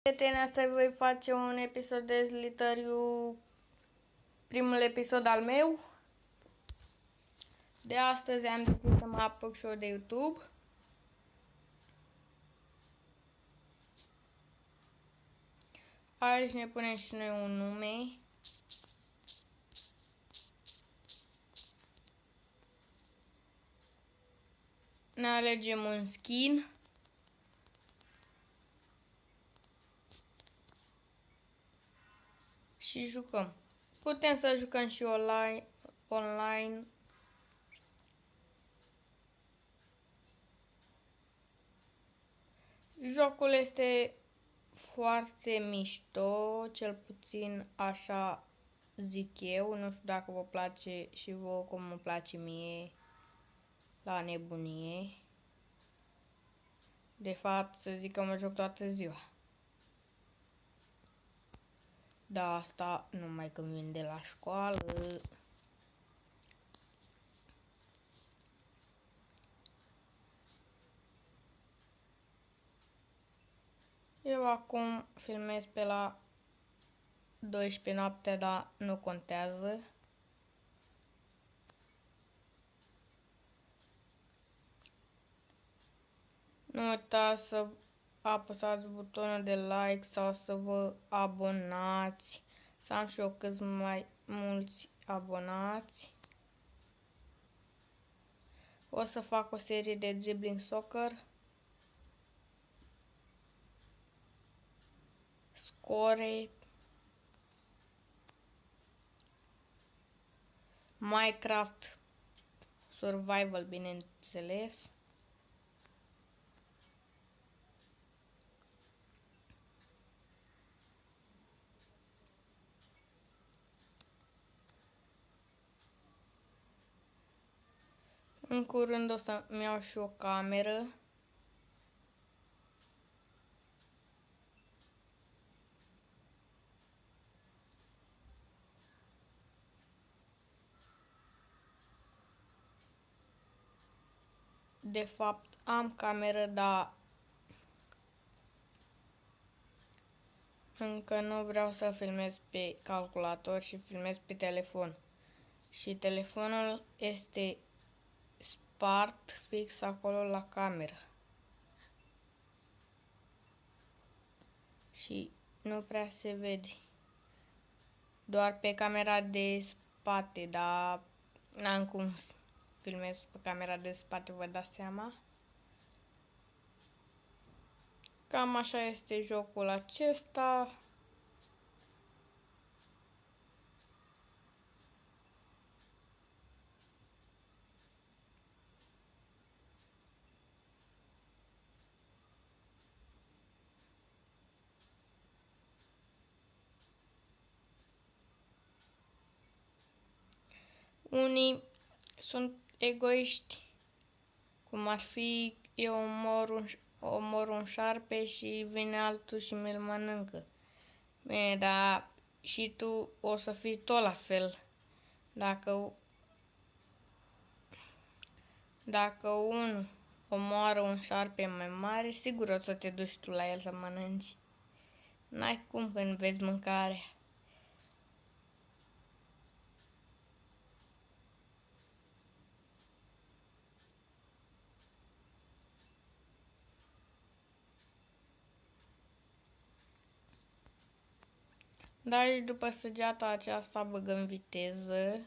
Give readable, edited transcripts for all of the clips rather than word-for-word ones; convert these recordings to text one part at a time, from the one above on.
Prieteni, astăzi voi face un episod de Slither.io, primul episod al meu. De astăzi am decis să mă apuc și eu de YouTube. Aici ne punem și noi un nume. Ne alegem un skin. Și jucăm. Putem să jucăm și online. Jocul este foarte mișto, cel puțin așa zic eu. Nu știu dacă vă place și vouă cum îmi place mie, la nebunie. De fapt, să zic că mă joc toată ziua. Da, asta numai când vin de la școală. Eu acum filmez pe la 12 noaptea, dar nu contează. Nu uitați să apăsați butonul de like sau să vă abonați. Să am și eu câți mai mulți abonați. O să fac o serie de dribbling soccer, score, Minecraft Survival, bineînțeles. În curând o să-mi iau și o cameră. De fapt, am cameră, dar încă nu vreau să filmez pe calculator și filmez pe telefon. Și telefonul este spart fix acolo la cameră. Și nu prea se vede. Doar pe camera de spate, dar n-am cum să filmez pe camera de spate, vă dați seama. Cam așa este jocul acesta. Unii sunt egoiști, cum ar fi eu omor un șarpe și vine altul și mi-l mănâncă. Bine, dar și tu o să fii tot la fel. Dacă unul omoară un șarpe mai mare, sigur o să te duci tu la el să mănânci. N-ai cum când vezi mâncarea. Dar și după săgeata aceasta băgăm viteză.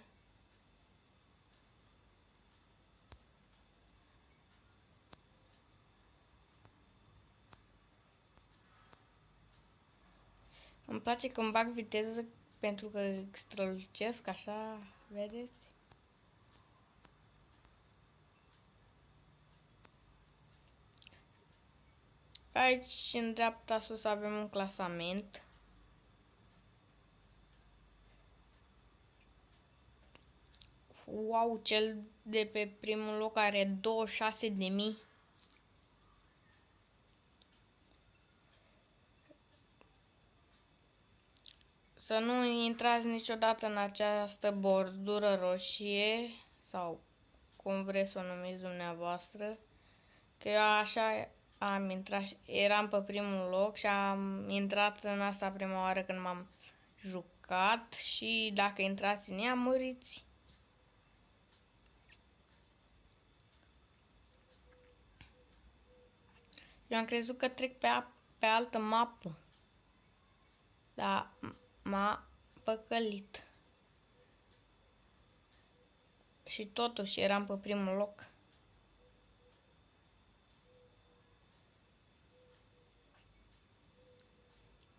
Îmi place când bag viteză pentru că strălucesc așa, vedeți? Aici în dreapta sus avem un clasament. Wow, cel de pe primul loc are 26.000. Să nu intrați niciodată în această bordură roșie sau cum vreți să o numiți dumneavoastră, că eu așa am intrat, eram pe primul loc și am intrat în asta prima oară când m-am jucat și dacă intrați în ea, muriți. Eu am crezut că trec pe altă mapă, dar m-a păcălit. Și totuși eram pe primul loc.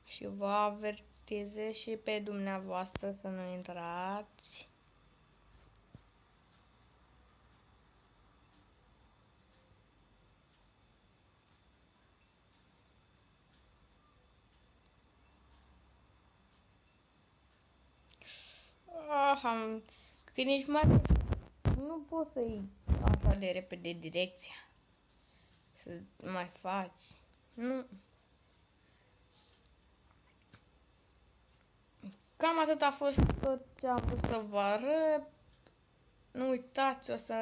Și vă avertizez și pe dumneavoastră să nu intrați. Că nici mai nu pot să iei așa de repede direcția. Să mai faci. Nu. Cam atât a fost tot ce am vrut să vă arăt. Nu uitați, o să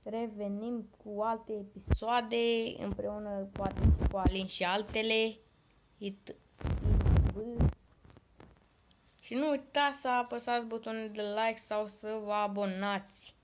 revenim cu alte episoade, împreună poate și cu Alin și altele. Și nu uitați să apăsați butonul de like sau să vă abonați.